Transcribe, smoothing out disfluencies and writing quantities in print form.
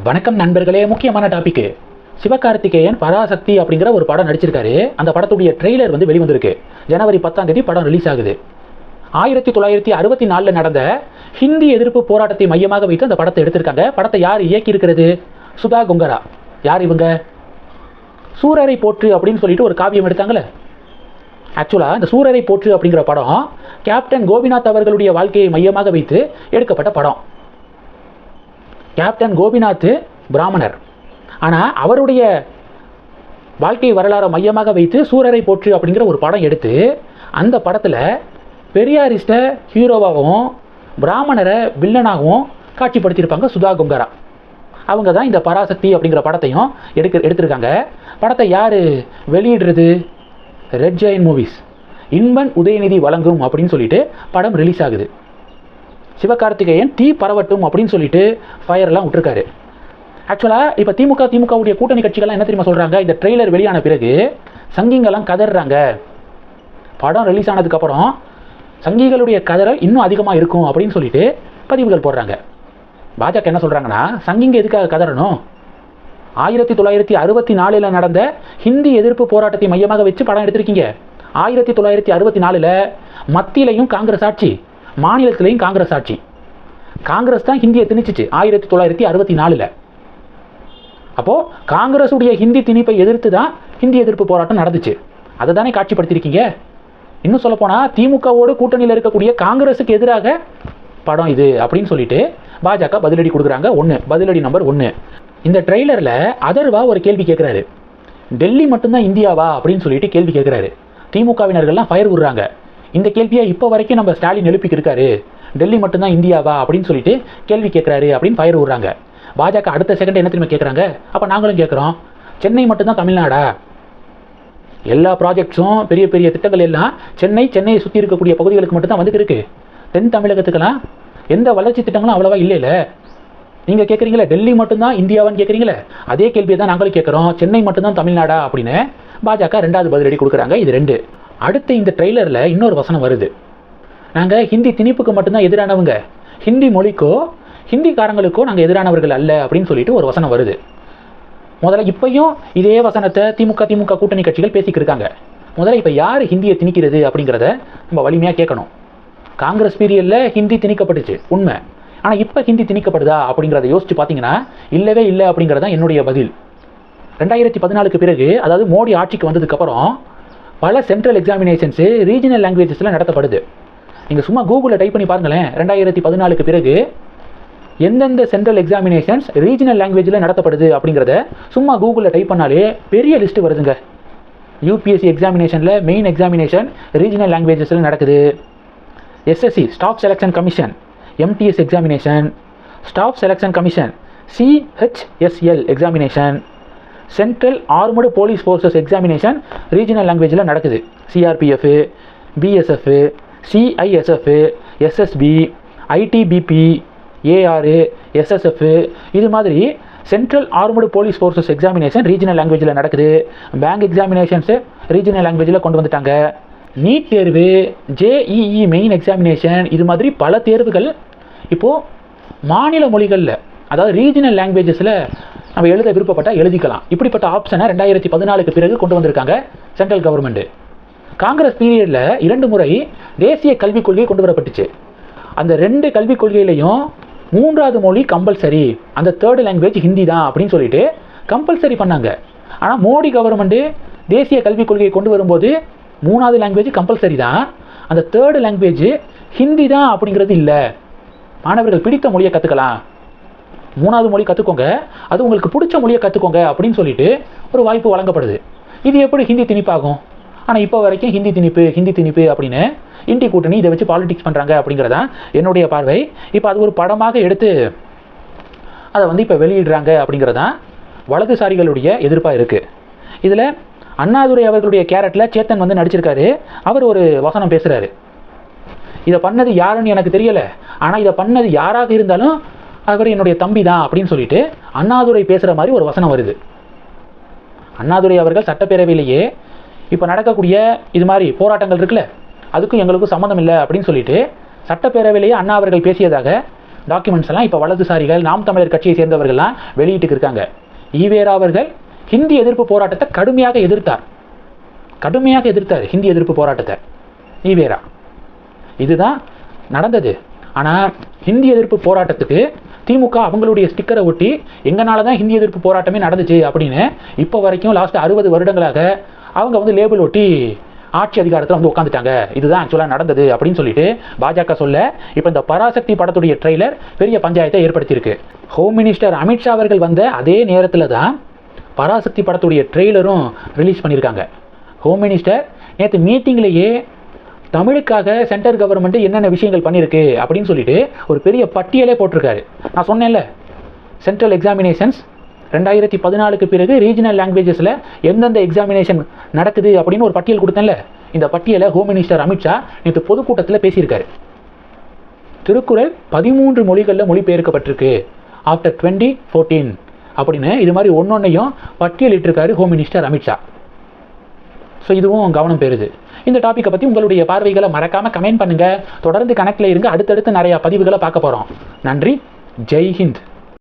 வணக்கம் நண்பர்களே. முக்கியமான டாபிக். சிவகார்த்திகேயன் பராசக்தி அப்படிங்கிற ஒரு படம் நடிச்சிருக்காரு. அந்த படத்துடைய ட்ரெய்லர் வெளிவந்திருக்கு. ஜனவரி 10 படம் ரிலீஸ் ஆகுது. 1964 நடந்த ஹிந்தி எதிர்ப்பு போராட்டத்தை மையமாக வைத்து அந்த படத்தை எடுத்திருக்காங்க. படத்தை யார் இயக்கி இருக்கிறது? சுதா கொங்கரா. யார் இவங்க? சூரரை போற்று அப்படின்னு சொல்லிட்டு ஒரு காவியம் எடுத்தாங்களே. ஆக்சுவலாக இந்த சூரரை போற்று அப்படிங்கிற படம் கேப்டன் கோபிநாத் அவர்களுடைய வாழ்க்கையை மையமாக வைத்து எடுக்கப்பட்ட படம். கேப்டன் கோபிநாத் பிராமணர். ஆனால் அவருடைய வாழ்க்கை வரலாறை மையமாக வைத்து சூரரை போற்று அப்படிங்கிற ஒரு படம் எடுத்து அந்த படத்தில் பெரியாரிஸ்ட ஹீரோவாகவும் பிராமணரை வில்லனாகவும் காட்சிப்படுத்தியிருப்பாங்க சுதா கொங்கரா. அவங்க தான் இந்த பராசக்தி அப்படிங்கிற படத்தையும் எடுத்திருக்காங்க. படத்தை யார் வெளியிடுறது? Red giant movies. Inban Udhayanidhi வழங்கும் அப்படின்னு சொல்லிட்டு படம் ரிலீஸ் ஆகுது. சிவகார்த்திகேயன் தீ பரவட்டும் அப்படின்னு சொல்லிட்டு ஃபயர்லாம் விட்டுருக்காரு. ஆக்சுவலாக இப்போ திமுகவுடைய கூட்டணி கட்சிகள்லாம் என்ன தெரியுமா சொல்கிறாங்க? இந்த ட்ரெய்லர் வெளியான பிறகு சங்கிங்கெல்லாம் கதறாங்க. படம் ரிலீஸ் ஆனதுக்கப்புறம் சங்கிகளுடைய கதறல் இன்னும் அதிகமாக இருக்கும் அப்படின்னு சொல்லிட்டு பதிவுகள் போடுறாங்க. பாஜக என்ன சொல்கிறாங்கன்னா, சங்கிங்க எதுக்காக கதறணும்? 1964 நடந்த ஹிந்தி எதிர்ப்பு போராட்டத்தை மையமாக வச்சு படம் எடுத்திருக்கீங்க. 1964 மத்தியிலையும் காங்கிரஸ் ஆட்சி, மாநிலத்திலையும் காங்கிரஸ் ஆட்சி. காங்கிரஸ் தான் ஹிந்தியை திணிச்சிச்சு 1964. அப்போது காங்கிரஸுடைய ஹிந்தி திணிப்பை எதிர்த்து தான் ஹிந்தி எதிர்ப்பு போராட்டம் நடந்துச்சு. அதை தானே காட்சிப்படுத்தியிருக்கீங்க. இன்னும் சொல்லப்போனால் திமுகவோடு கூட்டணியில் இருக்கக்கூடிய காங்கிரஸுக்கு எதிராக படம் இது அப்படின்னு சொல்லிட்டு பாஜக பதிலடி கொடுக்குறாங்க. பதிலடி நம்பர் 1. இந்த ட்ரெய்லரில் அதர்வா ஒரு கேள்வி கேட்குறாரு. டெல்லி மட்டும்தான் இந்தியாவா அப்படின்னு சொல்லிட்டு கேள்வி கேட்குறாரு. திமுகவினர்கள்லாம் ஃபயர் விடுறாங்க. இந்த கேள்வியை இப்போ வரைக்கும் நம்ம ஸ்டாலின் எழுப்பிக்கு இருக்காரு. டெல்லி மட்டும்தான் இந்தியாவா அப்படின்னு சொல்லிட்டு கேள்வி கேட்குறாரு அப்படின்னு ஃபயர் விடுறாங்க. பாஜக அடுத்த செகண்ட் என்ன தெரியுமா கேட்குறாங்க? அப்போ நாங்களும் கேட்குறோம், சென்னை மட்டும்தான் தமிழ்நாடா? எல்லா ப்ராஜெக்ட்ஸும் பெரிய பெரிய திட்டங்கள் எல்லாம் சென்னையை சுற்றி இருக்கக்கூடிய பகுதிகளுக்கு மட்டும்தான் வந்துட்டு இருக்கு. தென் தமிழகத்துக்கெல்லாம் எந்த வளர்ச்சி திட்டங்களும் அவ்வளோவா இல்லை. நீங்கள் கேட்குறீங்களே டெல்லி மட்டும்தான் இந்தியாவான்னு கேட்குறீங்களே, அதே கேள்வியை தான் நாங்களும் கேட்குறோம், சென்னை மட்டும்தான் தமிழ்நாடா அப்படின்னு பாஜக 2வது பதிலடி கொடுக்குறாங்க. இது 2. அடுத்து இந்த ட்ரெய்லரில் இன்னொரு வசனம் வருது. நாங்கள் ஹிந்தி திணிப்புக்கு மட்டும்தான் எதிரானவங்க, ஹிந்தி மொழிக்கோ ஹிந்திக்காரங்களுக்கோ நாங்கள் எதிரானவர்கள் அல்ல அப்படின்னு சொல்லிட்டு ஒரு வசனம் வருது. முதல்ல இப்பையும் இதே வசனத்தை திமுக கூட்டணி கட்சிகள் பேசிக்கிட்டு இருக்காங்க. முதல்ல இப்போ யார் ஹிந்தியை திணிக்கிறது அப்படிங்கிறத நம்ம வலிமையாக கேட்கணும். காங்கிரஸ் பீரியடில் ஹிந்தி திணிக்கப்பட்டுச்சு உண்மை. ஆனால் இப்போ ஹிந்தி திணிக்கப்படுதா அப்படிங்கிறத யோசிச்சு பார்த்தீங்கன்னா இல்லவே இல்லை அப்படிங்கிறதான் என்னுடைய பதில். 2014 பிறகு, அதாவது மோடி ஆட்சிக்கு வந்ததுக்கப்புறம் பல சென்ட்ரல் எக்ஸாமினேஷன்ஸு ரீஜனல் லாங்குவேஜஸில் நடத்தப்படுது. நீங்கள் சும்மா கூகுளில் டைப் பண்ணி பாருங்களேன். 2014 பிறகு எந்தெந்த சென்ட்ரல் எக்ஸாமினேஷன்ஸ் ரீஜனல் லாங்குவேஜில் நடத்தப்படுது அப்படிங்கிறத சும்மா கூகுளில் டைப் பண்ணாலே பெரிய லிஸ்ட்டு வருதுங்க. யூபிஎஸ்சி எக்ஸாமினேஷனில் மெயின் எக்ஸாமினேஷன் ரீஜனல் லாங்குவேஜஸில் நடக்குது. SSC staff selection commission MTS examination, staff selection commission CHSL examination, central armed police forces examination regional லாங்குவேஜில் நடக்குது. CRPF, BSF, CISF, SSB, ITBP, AR, SSF, இது மாதிரி central armed police forces examination regional லாங்குவேஜில் நடக்குது. Bank examinations regional லாங்குவேஜில் கொண்டு வந்துட்டாங்க. NEET தேர்வு, ஜேஇஇ மெயின் எக்ஸாமினேஷன், இது மாதிரி பல தேர்வுகள் இப்போது மாநில மொழிகளில், அதாவது ரீஜனல் லாங்குவேஜஸில் நம்ம எழுத விருப்பப்பட்டால் எழுதிக்கலாம். இப்படிப்பட்ட ஆப்ஷனை 2014 பிறகு கொண்டு வந்திருக்காங்க சென்ட்ரல் கவர்மெண்ட்டு. காங்கிரஸ் பீரியடில் 2 முறை தேசிய கல்விக் கொள்கை கொண்டு வரப்பட்டுச்சு. அந்த 2 கல்விக் கொள்கையிலையும் 3வது மொழி கம்பல்சரி, அந்த 3rd லாங்குவேஜ் ஹிந்தி தான் அப்படின்னு சொல்லிட்டு கம்பல்சரி பண்ணாங்க. ஆனால் மோடி கவர்மெண்ட்டு தேசிய கல்விக் கொள்கையை கொண்டு வரும்போது 3வது லாங்குவேஜ் கம்பல்சரி தான், அந்த 3rd லாங்குவேஜ் ஹிந்தி தான் அப்படிங்கிறது இல்லை. மாணவர்கள் பிடித்த மொழியை கற்றுக்கலாம், 3வது மொழி கற்றுக்கோங்க, அது உங்களுக்கு பிடிச்ச மொழியை கற்றுக்கோங்க அப்படின்னு சொல்லிட்டு ஒரு வாய்ப்பு வழங்கப்படுது. இது எப்படி ஹிந்தி திணிப்பாகும்? ஆனால் இப்போ வரைக்கும் ஹிந்தி திணிப்பு அப்படின்னு இந்தி கூட்டணி இதை வச்சு பாலிடிக்ஸ் பண்ணுறாங்க அப்படிங்கிறதான் என்னுடைய பார்வை. இப்போ அது ஒரு படமாக எடுத்து அதை இப்போ வெளியிடுறாங்க அப்படிங்கிறதான் வலதுசாரிகளுடைய எதிர்ப்பாக இருக்குது. இதில் அண்ணாதுரை அவர்களுடைய கேரக்டரில் சேத்தன் நடிச்சிருக்காரு. அவர் ஒரு வசனம் பேசுகிறாரு. இதை பண்ணது யாருன்னு எனக்கு தெரியலை, ஆனால் இதை பண்ணது யாராக இருந்தாலும் அவர் என்னுடைய தம்பி தான் அப்படின்னு சொல்லிட்டு அண்ணாதுரை பேசுகிற மாதிரி ஒரு வசனம் வருது. அண்ணாதுரை அவர்கள் சட்டப்பேரவையிலேயே இப்போ நடக்கக்கூடிய இது மாதிரி போராட்டங்கள் இருக்குல்ல, அதுக்கும் எங்களுக்கும் சம்மந்தம் இல்லை அப்படின்னு சொல்லிட்டு சட்டப்பேரவையிலேயே அண்ணா அவர்கள் பேசியதாக டாக்குமெண்ட்ஸ் எல்லாம் இப்போ வலதுசாரிகள் நாம் தமிழர் கட்சியை சேர்ந்தவர்கள்லாம் வெளியிட்டு இருக்காங்க. ஈவேரா அவர்கள் ஹிந்தி எதிர்ப்பு போராட்டத்தை கடுமையாக எதிர்த்தார். ஹிந்தி எதிர்ப்பு போராட்டத்தை ஈவேரா. இதுதான் நடந்தது. ஆனால் ஹிந்தி எதிர்ப்பு போராட்டத்துக்கு திமுக அவங்களுடைய ஸ்டிக்கரை ஒட்டி எங்கனால தான் ஹிந்தி எதிர்ப்பு போராட்டமே நடந்துச்சு அப்படின்னு இப்போ வரைக்கும் லாஸ்ட் 60 வருடங்களாக அவங்க வந்து லேபிள் ஒட்டி ஆட்சி அதிகாரத்தில் வந்து உட்காந்துட்டாங்க. இதுதான் ஆக்சுவலாக நடந்தது அப்படின்னு சொல்லிட்டு பாஜக சொல்ல இப்போ இந்த பராசக்தி படத்துடைய ட்ரெய்லர் பெரிய பஞ்சாயத்தை ஏற்படுத்தியிருக்கு. ஹோம் மினிஸ்டர் அமித்ஷா அவர்கள் வந்த அதே நேரத்தில் தான் பராசக்தி படத்துடைய ட்ரெய்லரும் ரிலீஸ் பண்ணியிருக்காங்க. ஹோம் மினிஸ்டர் நேற்று மீட்டிங்லேயே தமிழுக்காக சென்ட்ரல் கவர்மெண்ட் என்னென்ன விஷயங்கள் பண்ணியிருக்கு அப்படின்னு சொல்லிட்டு ஒரு பெரிய பட்டியலே போட்டிருக்காரு. நான் சொன்னேன்ல, சென்ட்ரல் எக்ஸாமினேஷன்ஸ் 2014க்கு பிறகு ரீஜனல் லாங்குவேஜஸில் எந்தெந்த எக்ஸாமினேஷன் நடக்குது அப்படின்னு ஒரு பட்டியல் கொடுத்தேன்ல. இந்த பட்டியலை ஹோம் மினிஸ்டர் அமித்ஷா நேற்று பொதுக்கூட்டத்தில் பேசியிருக்காரு. திருக்குறள் 13 மொழிகளில் மொழிபெயர்க்கப்பட்டிருக்கு ஆஃப்டர் 2014 அப்படின்னு இது மாதிரி ஒன்னொன்னையும் பட்டியலிட்டிருக்காரு ஹோம் மினிஸ்டர் அமித்ஷா. ஸோ இதுவும் கவனம் பெறுது. இந்த டாப்பிக்கை பற்றி உங்களுடைய பார்வைகளை மறக்காமல் கமெண்ட் பண்ணுங்கள். தொடர்ந்து கனெக்டில் இருங்க. அடுத்தடுத்து நிறையா பதிவுகளை பார்க்க போகிறோம். நன்றி. ஜெய் ஹிந்த்.